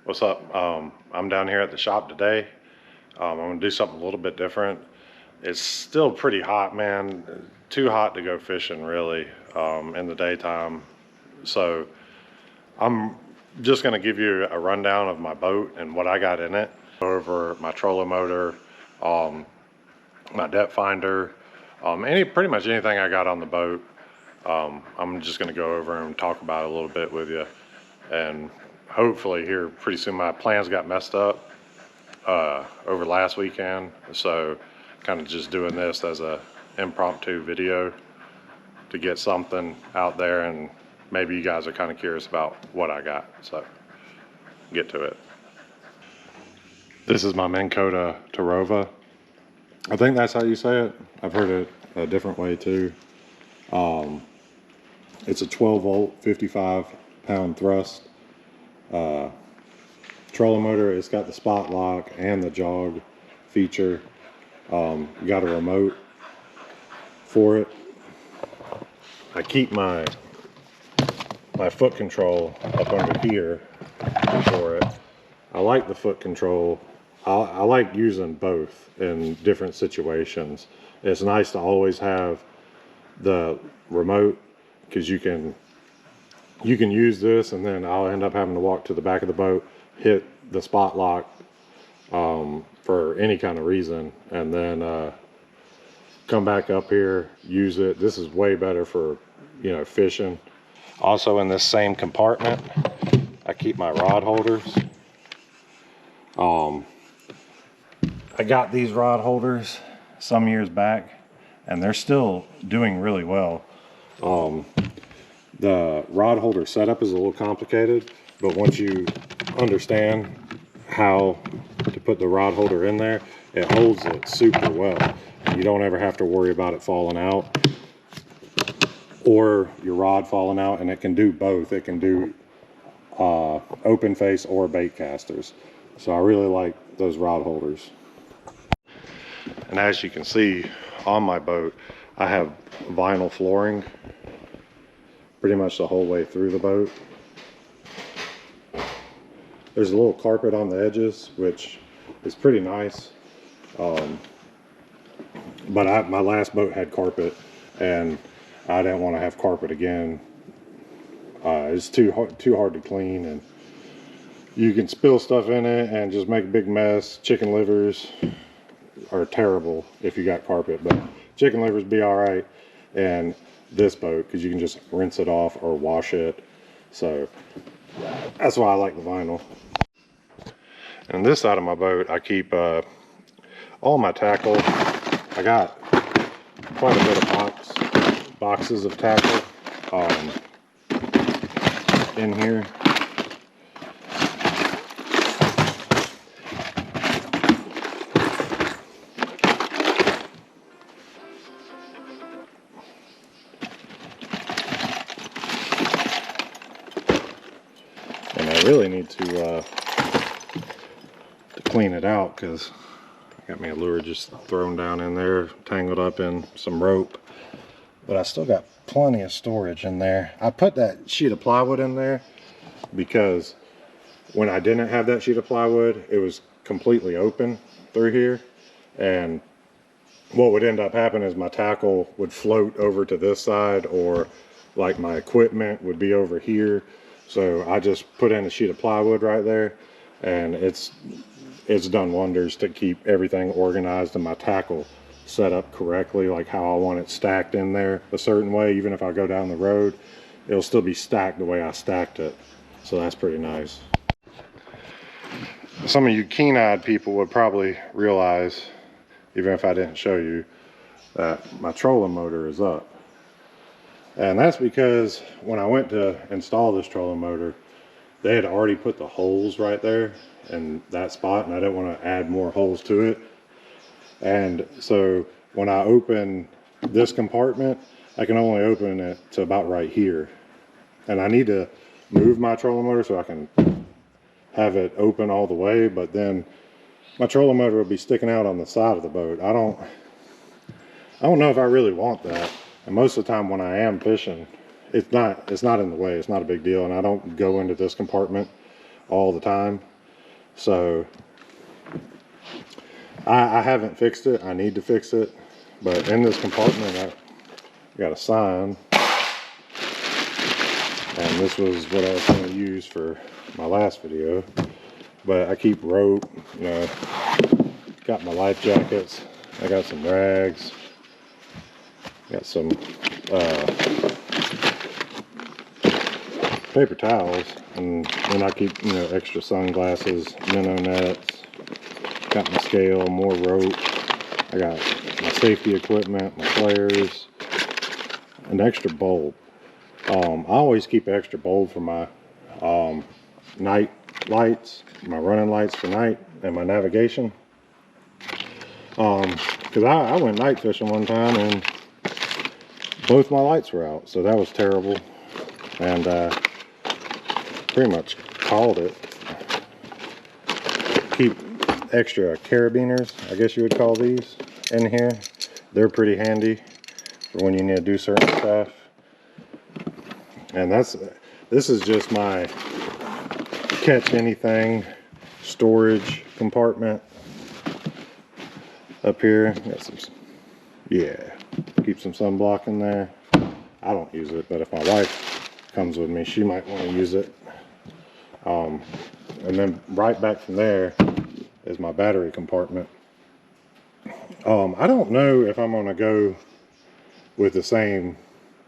What's up? I'm down here at the shop today. I'm gonna do something a little bit different. It's still pretty hot, man. Too hot to go fishing really in the daytime. So I'm just gonna give you a rundown of my boat and what I got in it. Over my trolling motor, my depth finder, pretty much anything I got on the boat. I'm just gonna go over and talk about it a little bit with you. And hopefully here pretty soon. My plans got messed up over last weekend, so kind of just doing this as a impromptu video to get something out there, and maybe you guys are kind of curious about what I got, so get to it. This is my Minn Kota Terrova. I think that's how you say it. I've heard it a different way too. It's a 12 volt 55 pound thrust trolling motor. It's got the spot lock and the jog feature. You got a remote for it. I keep my foot control up under here for it. I like the foot control. I like using both in different situations. It's nice to always have the remote, because you can use this, and then I'll end up having to walk to the back of the boat, hit the spot lock for any kind of reason, and then come back up here, use it. This is way better for, you know, fishing. Also in this same compartment, I keep my rod holders. I got these rod holders some years back, and they're still doing really well. The rod holder setup is a little complicated, but once you understand how to put the rod holder in there, it holds it super well. You don't ever have to worry about it falling out or your rod falling out, and it can do both. It can do open face or bait casters. So I really like those rod holders. And as you can see on my boat, I have vinyl flooring pretty much the whole way through the boat. There's a little carpet on the edges, which is pretty nice. But my last boat had carpet, and I didn't want to have carpet again. It's too hard to clean, and you can spill stuff in it and just make a big mess. Chicken livers are terrible if you got carpet, but chicken livers be all right. And this boat, because you can just rinse it off or wash it. So that's why I like the vinyl. And this side of my boat, I keep all my tackle. I got quite a bit of boxes of tackle in here. And I really need to clean it out, because I got my lure just thrown down in there, tangled up in some rope. But I still got plenty of storage in there. I put that sheet of plywood in there because when I didn't have that sheet of plywood, it was completely open through here. And what would end up happening is my tackle would float over to this side, or like my equipment would be over here. So I just put in a sheet of plywood right there, and it's done wonders to keep everything organized and my tackle set up correctly, like how I want it stacked in there a certain way. Even if I go down the road, it'll still be stacked the way I stacked it. So that's pretty nice. Some of you keen-eyed people would probably realize, even if I didn't show you, that my trolling motor is up. And that's because when I went to install this trolling motor, they had already put the holes right there in that spot, and I didn't want to add more holes to it. And so when I open this compartment, I can only open it to about right here. And I need to move my trolling motor so I can have it open all the way, but then my trolling motor will be sticking out on the side of the boat. I don't know if I really want that. And most of the time when I am fishing, it's not in the way. It's not a big deal, and I don't go into this compartment all the time. So I haven't fixed it. I need to fix it. But in this compartment, I got a sign. And this was what I was going to use for my last video. But I keep rope, you know, got my life jackets. I got some rags. Got some paper towels. And then I keep, you know, extra sunglasses, minnow nets. Got my scale, more rope. I got my safety equipment, my flares, an extra bulb. I always keep an extra bulb for my night lights, my running lights for night, and my navigation. Because I went night fishing one time and both my lights were out, so that was terrible. And pretty much called it. Keep extra carabiners, I guess you would call these, in here. They're pretty handy for when you need to do certain stuff. And this is just my catch anything storage compartment up here. Got some, yeah, keep some sunblock in there. I don't use it, but if my wife comes with me, she might want to use it. And then right back from there is my battery compartment. I don't know if I'm going to go with the same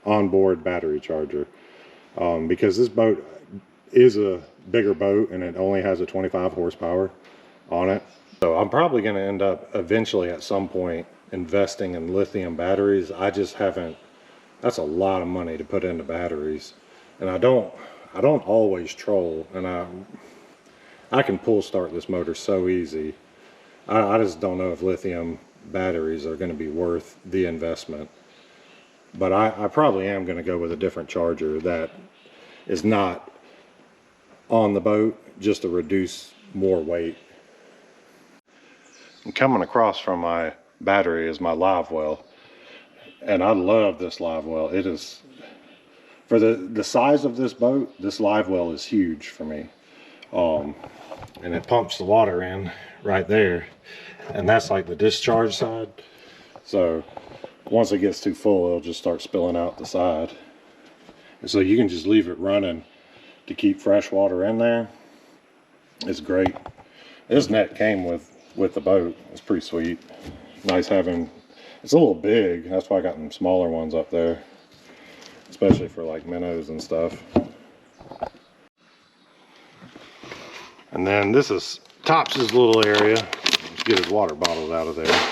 onboard battery charger, because this boat is a bigger boat and it only has a 25 horsepower on it. So I'm probably going to end up eventually at some point investing in lithium batteries. I just haven't. That's a lot of money to put into batteries, and I don't always troll, and I can pull start this motor so easy. I just don't know if lithium batteries are going to be worth the investment. But I probably am going to go with a different charger that is not on the boat, just to reduce more weight. And coming across from my battery is my live well. And I love this live well. It is, for the size of this boat, this live well is huge for me. And it pumps the water in right there. And that's like the discharge side. So once it gets too full, it'll just start spilling out the side. And so you can just leave it running to keep fresh water in there. It's great. This net came with the boat. It's pretty sweet. Nice having, it's a little big. That's why I got them smaller ones up there, especially for like minnows and stuff. And then this is Tops's little area. Let's get his water bottles out of there.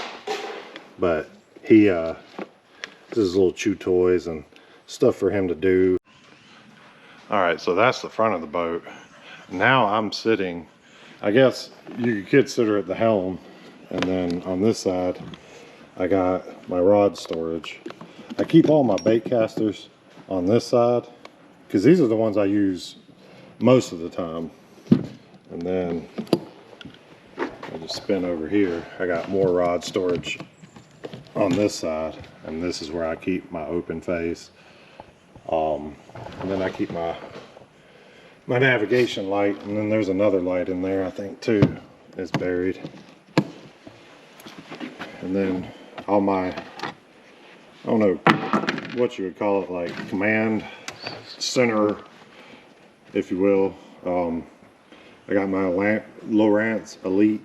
But he, this is little chew toys and stuff for him to do. All right, so that's the front of the boat. Now I'm sitting, I guess you could consider it the helm. And then on this side, I got my rod storage. I keep all my bait casters on this side because these are the ones I use most of the time. And then I just spin over here. I got more rod storage on this side, and this is where I keep my open face. And then I keep my navigation light, and then there's another light in there I think too. It's buried. And then all my, I don't know what you would call it, like command center, if you will. I got my Lowrance Elite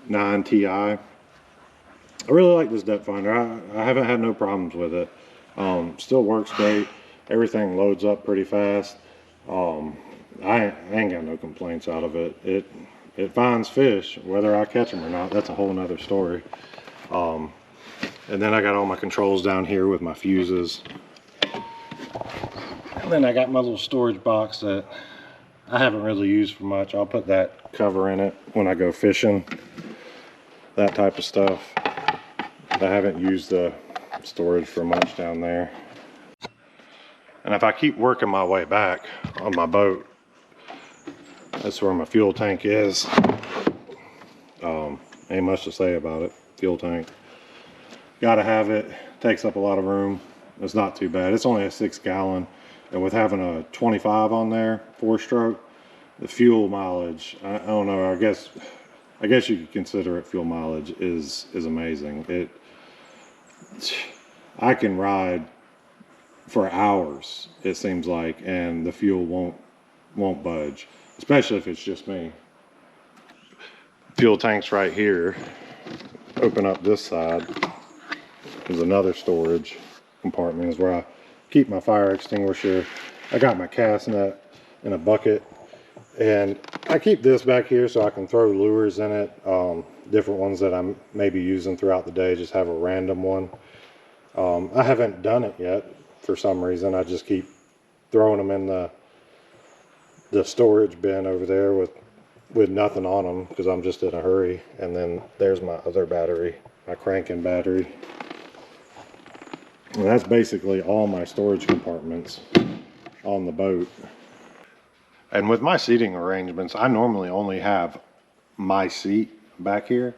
9 Ti. I really like this depth finder. I haven't had no problems with it. Still works great. Everything loads up pretty fast. I ain't got no complaints out of it. It finds fish, whether I catch them or not. That's a whole nother story. And then I got all my controls down here with my fuses. And then I got my little storage box that I haven't really used for much. I'll put that cover in it when I go fishing, that type of stuff. I haven't used the storage for much down there. And if I keep working my way back on my boat, that's where my fuel tank is. Ain't much to say about it. Fuel tank, gotta have it. Takes up a lot of room. It's not too bad. It's only a 6 gallon, and with having a 25 on there, 4-stroke, the fuel mileage, I don't know, I guess you could consider it fuel mileage, is amazing. I can ride for hours, it seems like, and the fuel won't budge, especially if it's just me. Fuel tank's right here. Open up this side. There's another storage compartment, is where I keep my fire extinguisher. I got my cast net in a bucket, and I keep this back here so I can throw lures in it, different ones that I'm maybe using throughout the day, just have a random one. I haven't done it yet for some reason. I just keep throwing them in the storage bin over there with nothing on them because I'm just in a hurry. And then there's my other battery, my cranking battery. And that's basically all my storage compartments on the boat. And with my seating arrangements, I normally only have my seat back here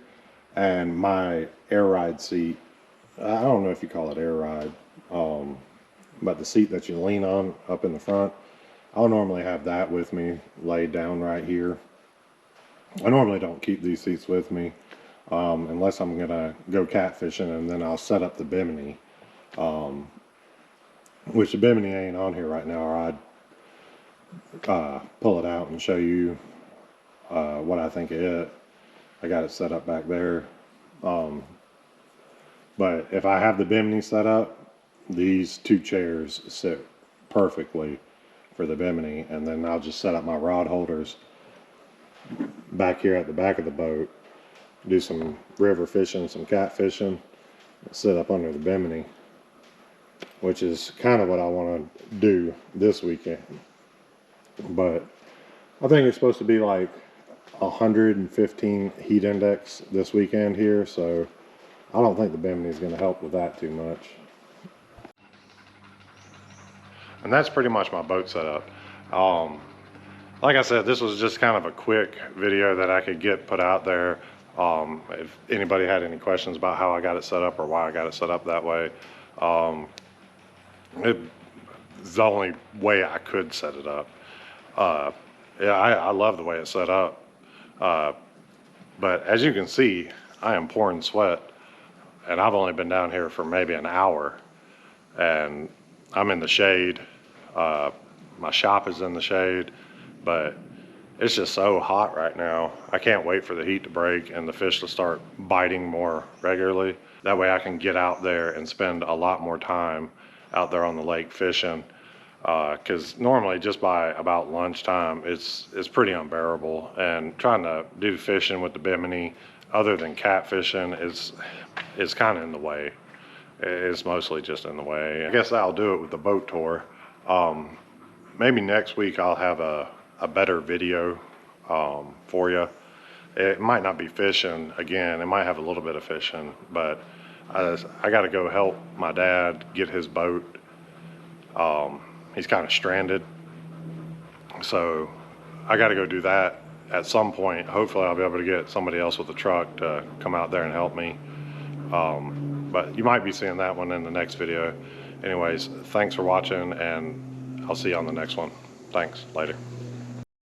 and my air ride seat. I don't know if you call it air ride, but the seat that you lean on up in the front, I'll normally have that with me laid down right here. I normally don't keep these seats with me unless I'm gonna go catfishing, and then I'll set up the bimini, which the bimini ain't on here right now, or I'd pull it out and show you what I think of it. I got it set up back there. But if I have the bimini set up, these two chairs sit perfectly for the bimini, and then I'll just set up my rod holders back here at the back of the boat, do some river fishing, some catfishing, sit up under the bimini, which is kind of what I want to do this weekend. But I think it's supposed to be like 115 heat index this weekend here, so I don't think the bimini is going to help with that too much. And that's pretty much my boat setup. Like I said, this was just kind of a quick video that I could get put out there. If anybody had any questions about how I got it set up or why I got it set up that way, it's the only way I could set it up. Yeah, I love the way it's set up. But as you can see, I am pouring sweat, and I've only been down here for maybe an hour, and I'm in the shade. My shop is in the shade, but it's just so hot right now. I can't wait for the heat to break and the fish to start biting more regularly. That way I can get out there and spend a lot more time out there on the lake fishing. Because normally just by about lunchtime, it's pretty unbearable. And trying to do fishing with the bimini, other than catfishing, is kind of in the way. It's mostly just in the way. I guess I'll do it with the boat tour. Maybe next week I'll have a better video for you. It might not be fishing again. It might have a little bit of fishing, but I got to go help my dad get his boat. He's kind of stranded, so I got to go do that at some point. Hopefully I'll be able to get somebody else with a truck to come out there and help me. But you might be seeing that one in the next video. Anyways, thanks for watching, and I'll see you on the next one. Thanks. Later.